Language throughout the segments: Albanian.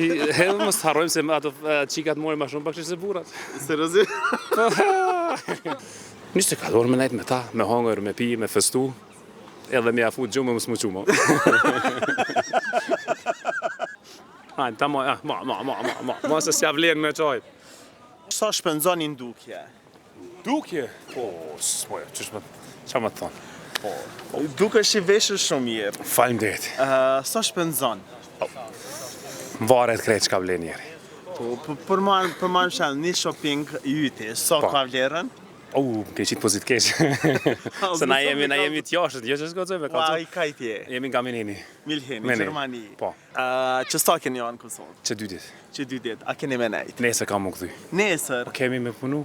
Edhe mos harrojmë se ato qikat morin më shumë bakshish se burrat. Seriozisht? Nisë ka dorë me nejt me ta, me hongër, me pi, me festu, edhe me afu gjumë më smuqumo. Hajnë, ta ma se s'ja vlerën me qaj. Sa shpenzoni në dukje? Dukje? Po, s'poja, qa më të thonë? Po, dukesh i veshur shumë mirë. Faleminderit. Sa shpenzon? Varet krejt që ka vlerë njeri. Po, për marrë shalë, një shopping yti, sa ka vlerën? Ke qitë pozit keq. Se na jemi t'jashët, jo që shkocojme. Ua, i kajt je? Jemi nga Minini. Milheni, Gjermani. Po. Që sa keni janë Kosovë? Që 2 ditë. Që 2 ditë, a keni me nejt? Nese ka më këthy. Nesër? Kemi me punu.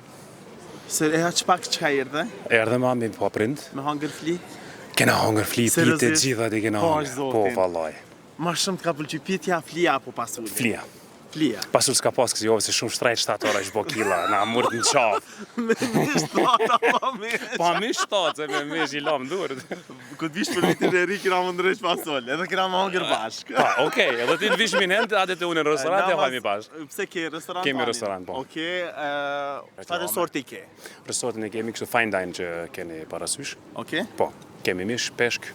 Se e që pak që ka erdhe? Erdhe ma mi po prind. Me hangër fli? Kena hangër fli, pite gjithat i kena hangër. Po, vallaj. Ma shumë t'ka pëlqy pitja, flia apo pasulli? Flia. Flia. Pasull s'ka pas kësi jove se shumë shtrejt 7 ora ishbo kila, na mërët në qafë. Me mish tata, pa mish. Pa mish tatë, se me mish i lam durët. Këtë vish për vitin e ri kina më ndrejsh pasull, edhe kina më hangër bashk. Pa, okej, edhe ti të vish minent, atë të unë në restorant e hajmi bashk. Pse ke restorant? Kemi restorant, po. Okej, sa resorti ke? Resortin e kemi kështu fine dine që keni parasysh. Okej. Po, kemi mish, peshk,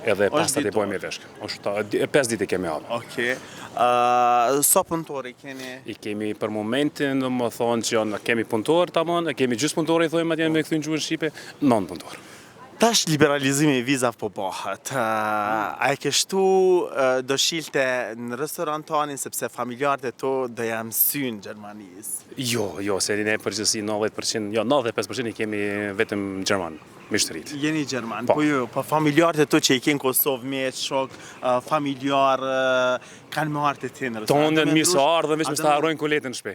edhe pastat i bojmë i veshk. Është 5 ditë kemi hapë. Okej. Sa punëtori keni? I kemi për momentin, do më thonë që janë, kemi punëtor tamam, kemi gjysë punëtor i thojmë atje me këthyn gjuhën shqipe, 9 punëtor. Tash liberalizimi i vizave po bëhet. A e kështu do shilte në restorantanin sepse familjarët e to do jam synë Gjermanisë? Jo, se ne përgjithësi 90%, jo 95% i kemi vetëm Gjerman. Mishtërit. Jeni Gjerman, po jo, po familjarët e to që i kenë Kosovë, me shok, familjarë, kanë marrë të ti në restoran. Tonë në mirë se ardhën, veç me s'ta harrojnë kuletën shpe.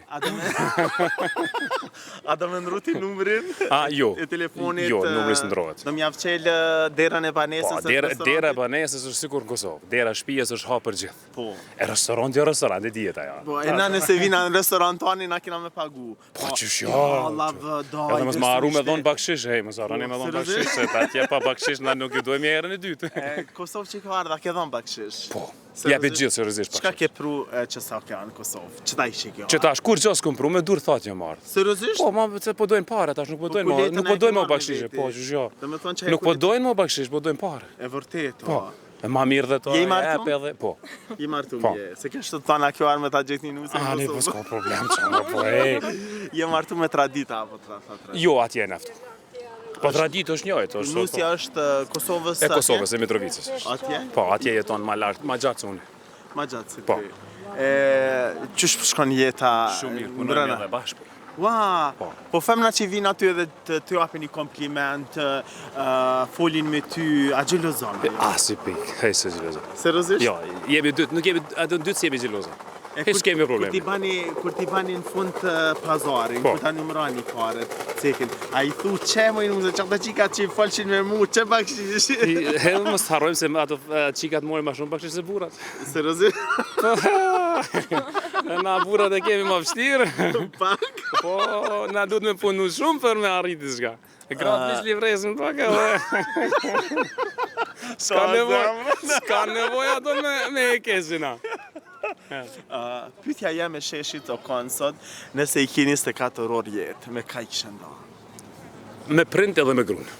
A do me ndruti numrin? Jo. E telefonit? Jo, numri s'ndrohet. Do m'javë qelë derën e banesës e restorantit? Dera e banesës është sikur në Kosovë. Dera shpijes është hapë për gjithë. Po. E restorant jo restorant, e dieta ja. Po, e na nëse vina në restorantani, na kina me pagu. Po, qysh jo. Edhe mos ma arru me dhonë bakshish, mos arrani me dhonë bakshish, se ta tje pa bakshish, na nuk ju dojmë herën e dytë. Kosovë që ka ardha, ke dhonë bakshish? Po, jepi gjithë seriozisht bakshish. Qka ke pru që sa ka në Kosovë? Qëta i që kjo? Që tash, kur gjos këm pru, me dur thatë një marrë. Seriozisht? Po, ma se po dojnë pare, tash nuk po dojnë ma bakshishe, po, qysh jo. Nuk po dojnë ma bakshish, po dojnë pare. E vërtet, po. E ma mirë dhe to, je i martu? Edhe, po. Je i martu mje, se kështë të thana kjo arë me ta gjithë një nusë në Kosovë. Po s'ka problem, që më po, Je martu me tradita, apo tradita? Jo, atje e neftu. Po tradit është njojt. Nusja është Kosovës? E Kosovës, e Mitrovicës. Atje? Po, atje jeton ma lartë, ma gjatë se unë. Ma gjatë se ty. Qysh shkon jeta? Shumë mirë, punojnë edhe bashkë. Ua, po femna që vinë aty edhe të apin një kompliment, folin me ty, a gjelozon? Si pik, hej se gjelozon. Seriozisht? Jo, jemi dytë, nuk jemi, atë dytë si jemi gjelozon. Heç kemi problem. Kur ti bani në fund të pazarin, kur ta numrani paret, cekin, a i thu që më i nuze, që të qikat që i falqin me mu, që bakshish? Edhe mos të harrojmë se ato qikat morin më shumë bakshish se burrat. Seriozisht? Na burrat e kemi më vështirë. Pak? Po, na duhet me punu shumë për me arriti shka. E gratë vish livresën pak edhe. Ska nevoj ato me e kesina. Pytja jam e sheshit o konë sot, nëse i ki 24 orë jetë, me ka i kishë nda? Me prind edhe me grunë.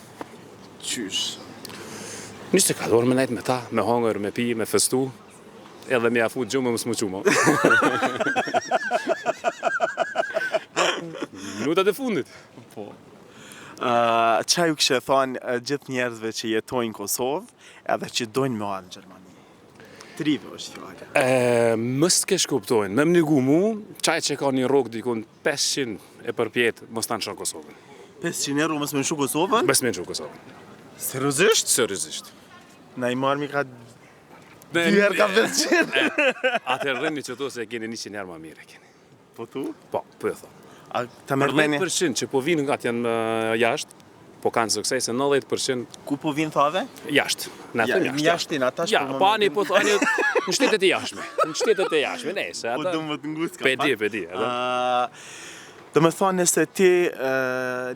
Qysh? 24 orë me nejt me ta, me hangër, me pi, me festu, edhe me afu gjumë më smuqumo. Minutat e fundit. Po. Qa ju kështë e thonë gjithë njerëzve që jetojnë në Kosovë, edhe që dojnë me alë në Gjermani? Trive është fjallë. Mës të kesh kuptojnë, me më nigu mu, qaj që ka një rogë dikun 500 e përpjetë, mës të në shënë Kosovën. 500 euro mës me në shu Kosovën? Mës me në shu Kosovën. Seriozisht? Seriozisht. Na i marmi ka 2 herë ka 500? Atër rëni që to se keni 100 herë ma mire keni. Po tu? Po e thonë. Ta mërmeni? 90% që po vinë nga të janë jashtë, po kanë suksese, 90%... Ku po vinë thave? Jashtë. Ne thëmë jashtë. Jashtin, atash për momentin? Ja, pani po thani në shtetet e jashme. Në shtetet e jashme, nejse. Po dëmë më të ngusë ka pa? Pedi. Dhe me thonë nëse ti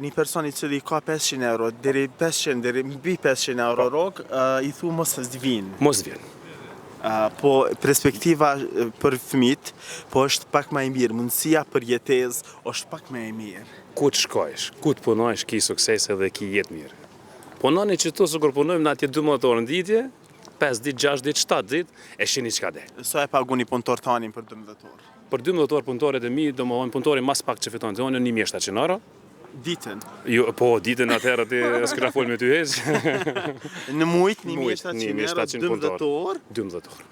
një personi cili ka 500 euro, deri 500, deri mbi 500 euro rogë, i thu mos vinë. Mos vinë. Po perspektiva për fëmijët, po është pak më e mirë, mundësia për jetesë është pak më e mirë. Ku të shkojsh, ku të punojsh, ki suksese dhe ki jetë mirë. Punoni që tu sikur punojmë në atje 12 orë në ditje, 5 ditë, 6 ditë, 7 ditë, e shini çka de. Sa e paguni punëtor tanin për 12 orë? Për 12 orë punëtorët e mi, domethënë punëtori mas pak që fiton tonë 1700 euro. Ditën. Jo, po ditën atëherë ti s'kena fol me ty heq. Në mujt 1700 euro 12 orë? 12 orë.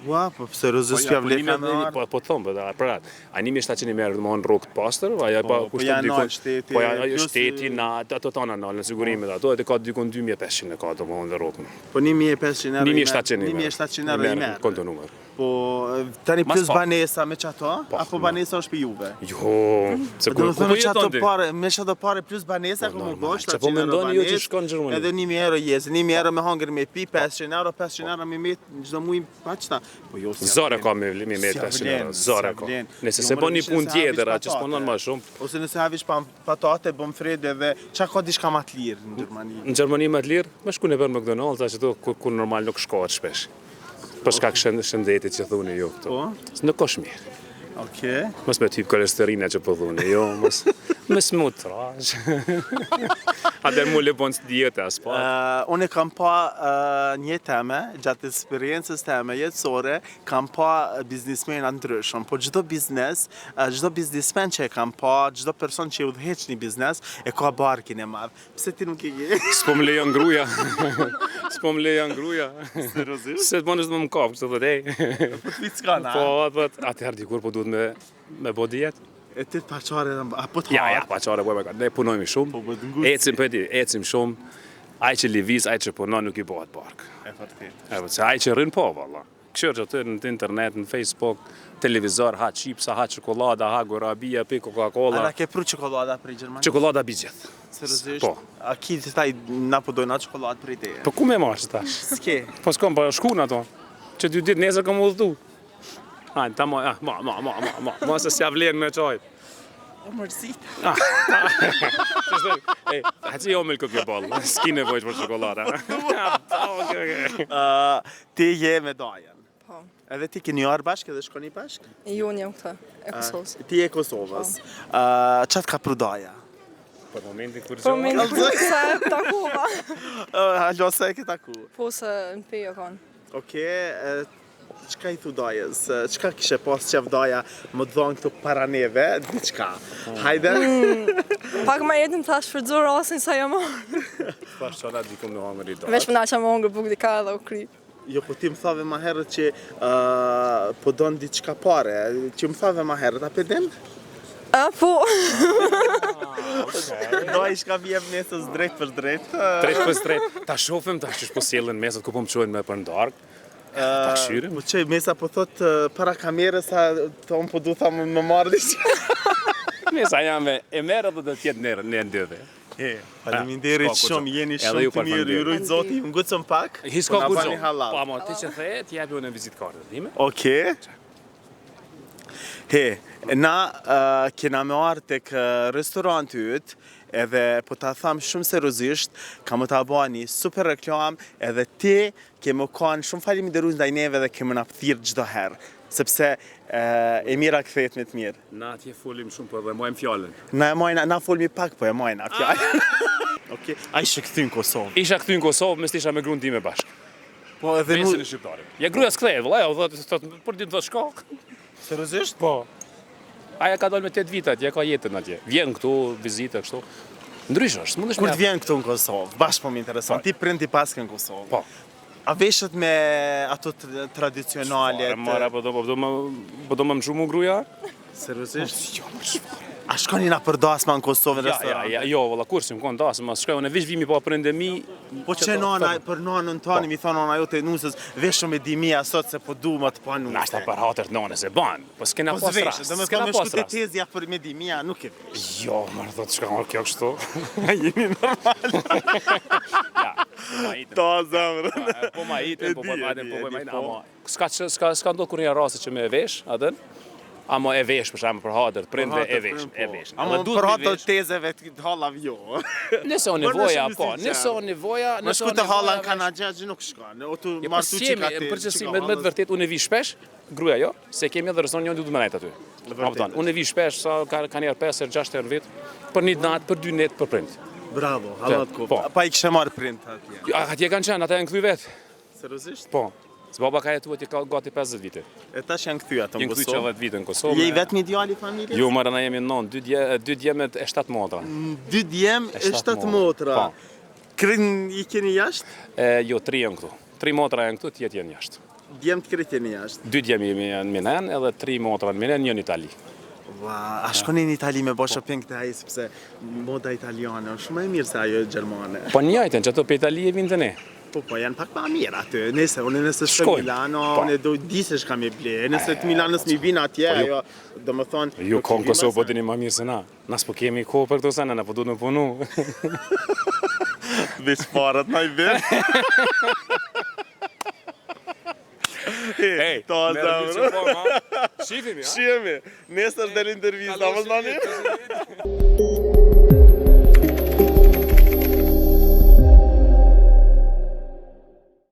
Ua, po seriozisht ja vlen kanar. Po thon, po pra. A 1700 merr domthon rrugë të pastër, ajo pa kushton janë diku. Po ajo shteti na ato tona në sigurimet ato, e ka diku 2500 e ka domthon në rrugën. Po 1500 euro. 1700 euro i merr. Konto numër. Po tani plus banesa me çato, apo banesa është për juve? Jo, se do të thonë çato parë, me çato parë plus banesa ku më bosh, po mendoni ju që shkon në Gjermani. Edhe 1000 euro jesë, 1000 euro me hangër me pi, 500 euro me met çdo muaj paçta. Po jo. Zora ka me met 500 euro, zora ka. Nëse se bën një punë tjetër, atë s'punon më shumë. Ose nëse havish patate, bën fred edhe çka ka diçka më të lirë në Gjermani. Në Gjermani më të lirë, më shkon në McDonald's, ashtu ku normal nuk shkohet shpesh. Për shkak shëndetit që thuni ju këtu. Po? Nuk është mirë. Okej. Mos me typ kolesterina që po thuni, jo, mos më trash. Atë mu le bon dietë as po. Unë kam pa një temë gjatë eksperiencës time jetësore, kam pa biznesmena ndryshëm, po çdo biznesmen që e kam pa, çdo person që udhëheq një biznes e ka barkin e madh. Pse ti nuk e ke? S'po më lejon gruaja. S'po më lejon gruaja. Seriozisht? Se të bënës dhe më kap, kështu thotë, ej. Po të vitë s'ka na? Po, atëherë dikur po duhet me bo dietë. E ti të paqare, apo të Ja, paqare, ne punojmë shumë, ecim shumë, ai që lëviz, ai që punon nuk i bëhet bark. E vërtet. Se ai që rrin po, valla. Kështu aty në internet, në Facebook, televizor, ha chipsa, ha çokolada, ha gorabia, pi Coca-Cola. Ana ke pru çokolada për Gjermani? Çokolada bi gjithë. Seriozisht? Po. A ki të taj na po dojna çokoladë për ide? Po ku me marrë tash? S'ke. Po s'kam, po shkun ato. Që 2 ditë nesër kam udhëtu. Hajde, tamo, ma se s'ja vlen me çaj. O mërzit. Ej, hajde jo me kokë ball. S'ki nevojë për çokoladë. Ti je me dajen. Po. Edhe ti keni arë bashkë edhe shkoni bashkë? Jo, jam këta, e Kosovës. Ti je Kosovës. Qatë ka prudaja? Për momentin kur Po me në se takova. Alo, se e ke taku? Po se në pejo kanë. Okej, qka i thu dajës? Qka kishe pas qef daja më dhonë këtu para neve? Diqka? Hajde? Pak ma jetin tash për dzor rasin sa jam marrë. Pash çala dikum në hangër i dorë. Veç më na që më hongër buk dika dhe u kry. Jo, po ti më thave ma herët që po donë diçka pare. Që më thave ma herët, a pedin? A, po. Do i shka vjep nesës drejt për drejt. Drejt për drejt. Ta shohim tash që po sjellën mesat ku po më çojnë me për ndark. Ta këshyrim. Po që mesa po thot para kamerës sa të unë po du tha më marrë diçka. Mesa jam e merr edhe do të jetë në ndëve. Faleminderit shumë, jeni shumë të mirë, ju rujt zoti, më ngutëm pak. Hisko po na bani guxo. halal. Po ama ti që the, ti japi unë vizitkartën time. Okej. Na kena me arë tek restoranti yt, edhe po ta tham shumë seriozisht, ka më ta bani super reklam, edhe ti ke më kanë shumë faleminderues ndaj neve dhe ke më na thirr çdo herë, sepse e mira kthehet me të mirë. Na atje folim shumë po dhe mojmë fjalën. Na folmi pak po e mojna fjalën. Okej, ai ishte këthy në Kosovë. Isha këty në Kosovë, mes isha me gruan time bashkë. Po edhe Vesin e shqiptarit. Ja gruaja s'kthehet, valla, ajo thotë për ditë thotë shko. seriozisht? Po. Aja ka dalë me 8 vite atje, ka jetën atje. Vjen këtu, vizita kështu. Ndryshe është, mundesh Kur të vjen këtu në Kosovë, bashkë po më intereson. Ti prindi paske në Kosovë. Po. A veshët me ato tradicionale? Mara, po do më shumë gruaja? Seriozisht? Jo, më çfarë. A shkoni na për dasma në Kosovë në restoran? Jo, valla kursim kon dasma, shkoj unë veç vimi po prendemi. Po që nana, për nanën tani, mi thonë nana jote nusës, veshëm me dimia sot se po du më të panu. Na shta për hatër nënës e ban, po s'kena Po pas rast. dhe me thonë me shkute tezja për me dimia, nuk e vesh. Jo, më rëthot, shka më kjo kështu. Jemi normal. Ta zemrën. Po ma item, po ma E item, di, ama po. s'ka ndodhë kur një rase që me vesh, atën, Amo e vesh për shembull për hatër, prindve e vesh. Ama për hatë tezeve të hallave jo. Nëse o nevoja, po, nëse o nevoja, Në shku të hallën kanë gjë nuk shkon. O tu martu çika ti. Përgjithësi me të vërtet unë e vi shpesh, gruaja jo, se kemi edhe restoran një 12 aty. Kupton? Unë e vi shpesh sa kanë herë 5 herë 6 herë në vit, për një natë, për 2 net për prind. Bravo, hallat ku. Po. Pa i kishe marr prind atje. Atje kanë qenë, ata janë kthy vet. Seriozisht? Po. Se baba ka jetuar ti ka gati 50 vite. E tash janë kthy atë në Janë kthy Kosovë. 10 vite në Kosovë. Je i vetmi djali i familjes? Jo, mara na jemi 9, 2 djemet e 7 motra. 2 djem e 7 motra. Po. Krin i keni jashtë? Jo, 3 janë këtu. 3 motra janë këtu, tjetë janë jashtë. Djem të krit jeni jashtë. 2 djemi jemi në Minen, edhe 3 motra në Minen, 1 në Itali. Ua, a shkoni në Itali me bo shopping të ai sepse moda italiane është shumë e mirë se ajo gjermane. Po njëjtën, që ato pe Itali e vinë të ne. Po janë pak ma mirë aty. Nëse nëse shkoj Shkojmë. Milano, Po. unë do di se çka më ble. Nëse të Milanës mi vin atje, ajo domethënë Ju ko në Kosovë po dini ma mirë se na. Nas po kemi kohë për këto sene, na po duhet me punu. veç parat na i vjen. Hey, to zamër. Shifimi, ha? Shihemi. Nesër del intervista, mos mani.